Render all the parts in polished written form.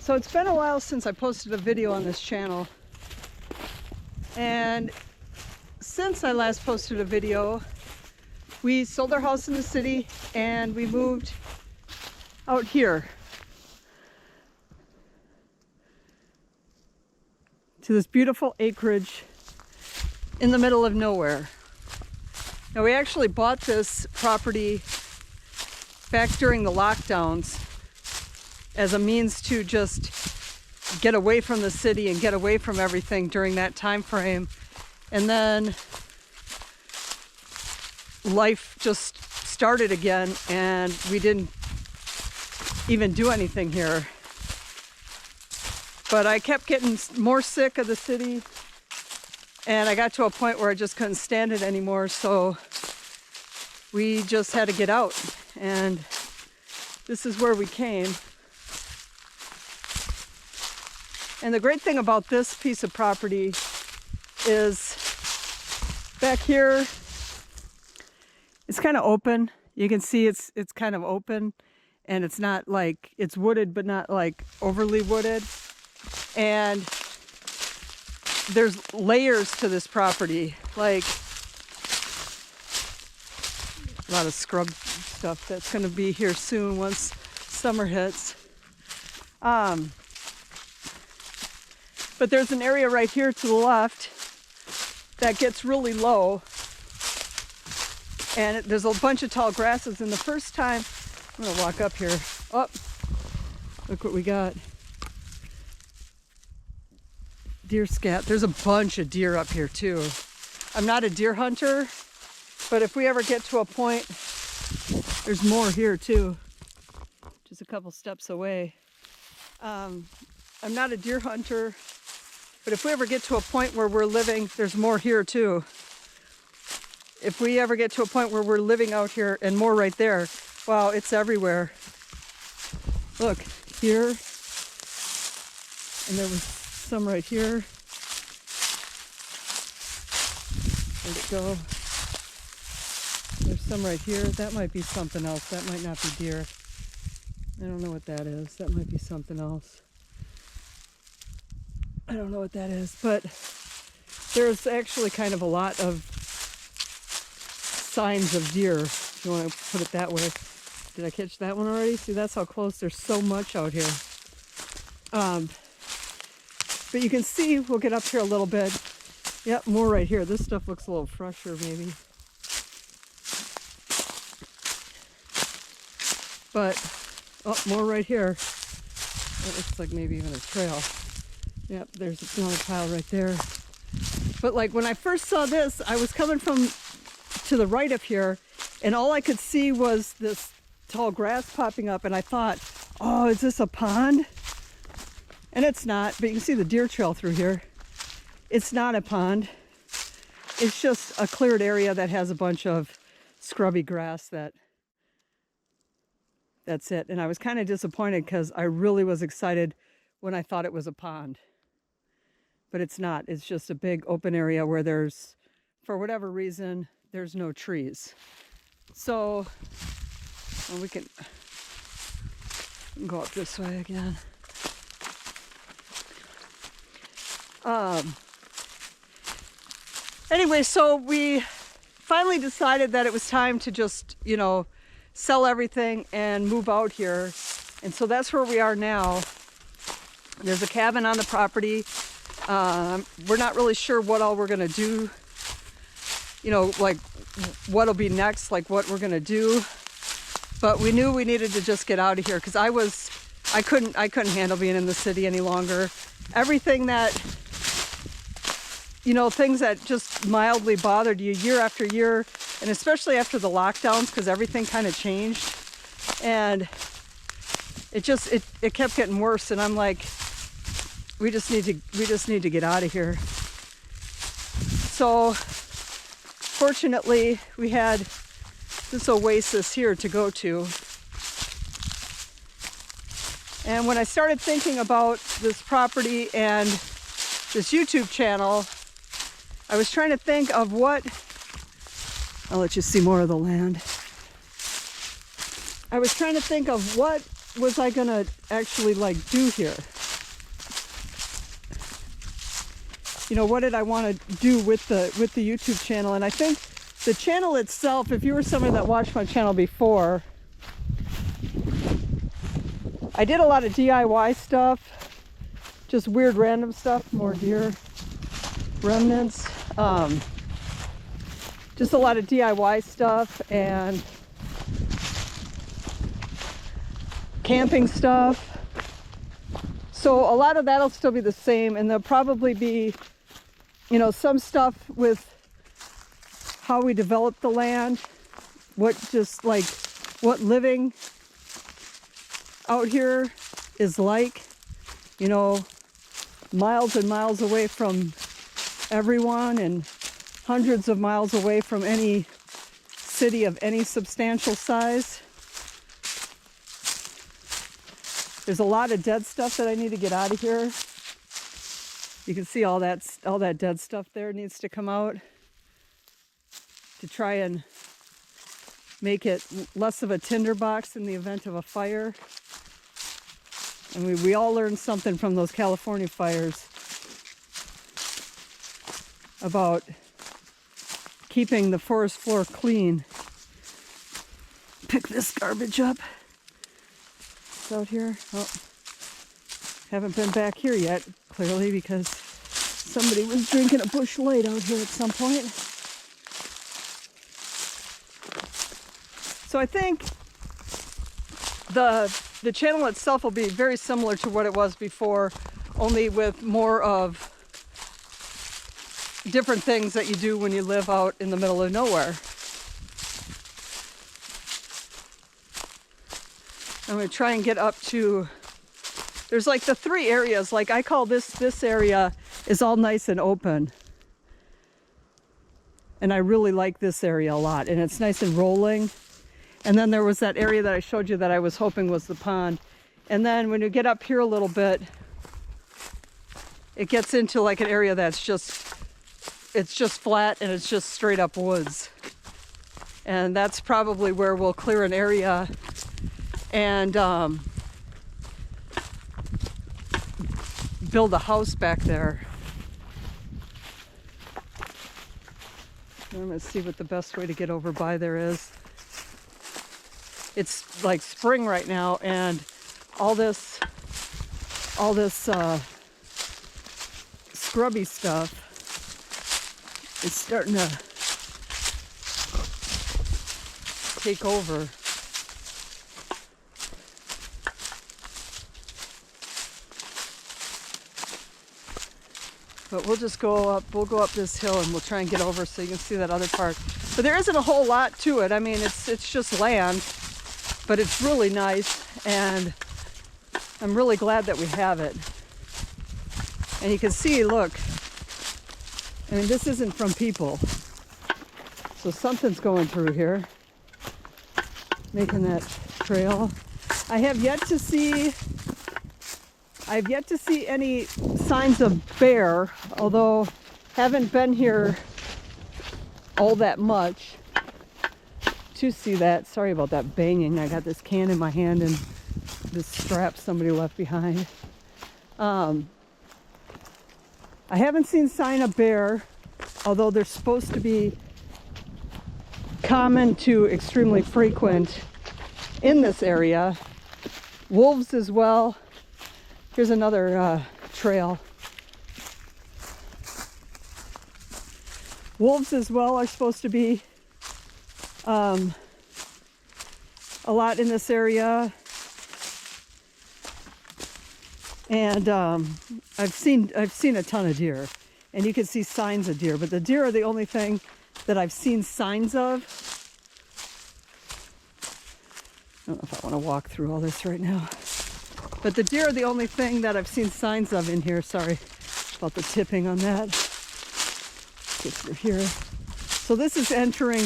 So it's been a while since I posted a video on this channel, and since I last posted a video, we sold our house in the city and we moved out here to this beautiful acreage in the middle of nowhere. Now, we actually bought this property back during the lockdowns as a means to just get away from the city and get away from everything during that time frame. And then life just started again and we didn't even do anything here. But I kept getting more sick of the city and I got to a point where I just couldn't stand it anymore, so we just had to get out, and this is where we came. And the great thing about this piece of property is back here, it's kind of open. You can see it's kind of open, and it's not like, it's wooded, but not like overly wooded. And there's layers to this property, like a lot of scrub stuff that's going to be here soon once summer hits. But there's an area right here to the left that gets really low, and there's a bunch of tall grasses. And the first time, I'm gonna walk up here. Oh, look what we got. Deer scat. There's a bunch of deer up here too. I'm not a deer hunter, but if we ever get to a point, there's more here too, just a couple steps away. I'm not a deer hunter, but if we ever get to a point where we're living, there's more here too. If we ever get to a point where we're living out here, and more right there, wow, it's everywhere. Look, here, and there was some right here. Where'd it go? There's some right here. That might be something else. That might not be deer. I don't know what that is. That might be something else. I don't know what that is, but there's actually kind of a lot of signs of deer, if you want to put it that way. Did I catch that one already? See, that's how close. There's so much out here. But you can see, we'll get up here a little bit. Yep, more right here. This stuff looks a little fresher, maybe. But, oh, more right here. It looks like maybe even a trail. Yep, there's another pile right there. But like when I first saw this, I was coming from to the right of here, and all I could see was this tall grass popping up, and I thought, oh, is this a pond? And it's not, but you can see the deer trail through here. It's not a pond. It's just a cleared area that has a bunch of scrubby grass that's it. And I was kind of disappointed because I really was excited when I thought it was a pond. But it's not. It's just a big open area where there's, for whatever reason, there's no trees. So, well, we can go up this way again. Anyway, so we finally decided that it was time to just, you know, sell everything and move out here. And so that's where we are now. There's a cabin on the property. We're not really sure what all we're going to do, you know, like what'll be next, like what we're going to do. But we knew we needed to just get out of here because I couldn't handle being in the city any longer. Everything that, you know, things that just mildly bothered you year after year, and especially after the lockdowns, because everything kind of changed, and it kept getting worse. And I'm like, we just need to get out of here. So fortunately, we had this oasis here to go to. And when I started thinking about this property and this YouTube channel, I was trying to think of what, I'll let you see more of the land. I was trying to think of what was I gonna actually like do here? You know, what did I want to do with the YouTube channel? And I think the channel itself, if you were someone that watched my channel before, I did a lot of DIY stuff, just weird random stuff, more deer remnants, just a lot of DIY stuff and camping stuff. So a lot of that'll still be the same, and there'll probably be, you know, some stuff with how we develop the land, what living out here is like, you know, miles and miles away from everyone and hundreds of miles away from any city of any substantial size. There's a lot of dead stuff that I need to get out of here. You can see all that dead stuff there needs to come out to try and make it less of a tinderbox in the event of a fire. And we all learned something from those California fires about keeping the forest floor clean. Pick this garbage up. It's out here. Oh, haven't been back here yet, clearly, because somebody was drinking a Busch Light out here at some point. So I think the channel itself will be very similar to what it was before, only with more of different things that you do when you live out in the middle of nowhere. I'm going to try and get up to, there's like the three areas, like I call this area is all nice and open. And I really like this area a lot, and it's nice and rolling. And then there was that area that I showed you that I was hoping was the pond. And then when you get up here a little bit, it gets into like an area that's it's just flat and it's just straight up woods. And that's probably where we'll clear an area and build a house back there. I'm gonna see what the best way to get over by there is. It's like spring right now, and all this scrubby stuff is starting to take over. But we'll just go up this hill and we'll try and get over so you can see that other part. But there isn't a whole lot to it. I mean, it's just land. But it's really nice, and I'm really glad that we have it. And you can see, look, I mean, this isn't from people. So something's going through here, making that trail. I've yet to see any signs of bear, although haven't been here all that much to see that. Sorry about that banging. I got this can in my hand and this strap somebody left behind. I haven't seen sign of bear, although they're supposed to be common to extremely frequent in this area. Wolves as well. Here's another trail. Wolves as well are supposed to be a lot in this area, and I've seen a ton of deer, and you can see signs of deer, but the deer are the only thing that I've seen signs of. I don't know if I want to walk through all this right now, but the deer are the only thing that I've seen signs of in here. Sorry about the tipping on that. Get through here. So this is entering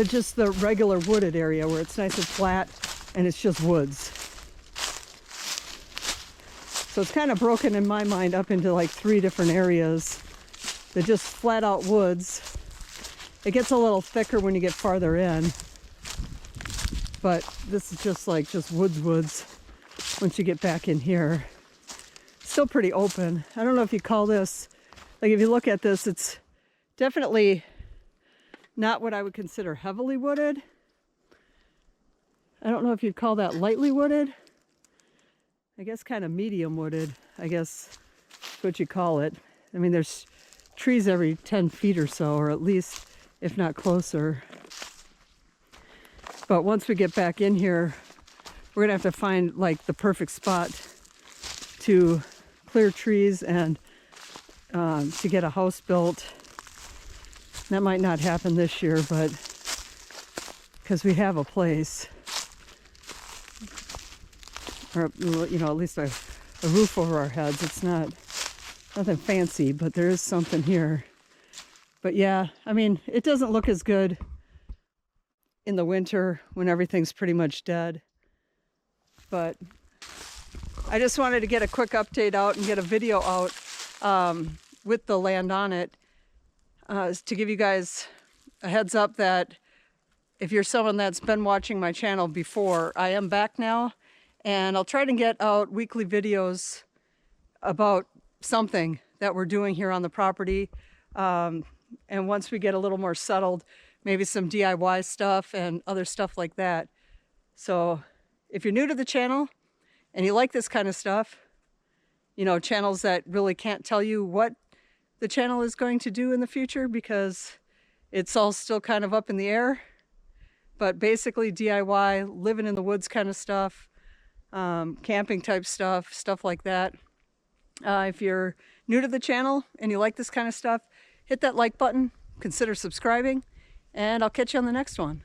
just the regular wooded area where it's nice and flat and it's just woods. So it's kind of broken in my mind up into like 3 different areas. They're just flat out woods. It gets a little thicker when you get farther in. but this is just like woods once you get back in here. Still pretty open. I don't know if you call this, like if you look at this, it's definitely not what I would consider heavily wooded. I don't know if you'd call that lightly wooded. I guess kind of medium wooded, I guess is what you call it. I mean, there's trees every 10 feet or so, or at least, if not closer. But once we get back in here, we're gonna have to find like the perfect spot to clear trees and to get a house built. That might not happen this year, but because we have a place, or you know, at least a roof over our heads. It's nothing fancy, but there is something here. But yeah, I mean, it doesn't look as good in the winter when everything's pretty much dead. But I just wanted to get a quick update out and get a video out with the land on it to give you guys a heads up that if you're someone that's been watching my channel before, I am back now, and I'll try to get out weekly videos about something that we're doing here on the property. And once we get a little more settled, maybe some DIY stuff and other stuff like that. So if you're new to the channel and you like this kind of stuff, you know, channels that really can't tell you what the channel is going to do in the future because it's all still kind of up in the air, but basically DIY, living in the woods kind of stuff, camping type stuff like that. If you're new to the channel and you like this kind of stuff, hit that like button, consider subscribing, and I'll catch you on the next one.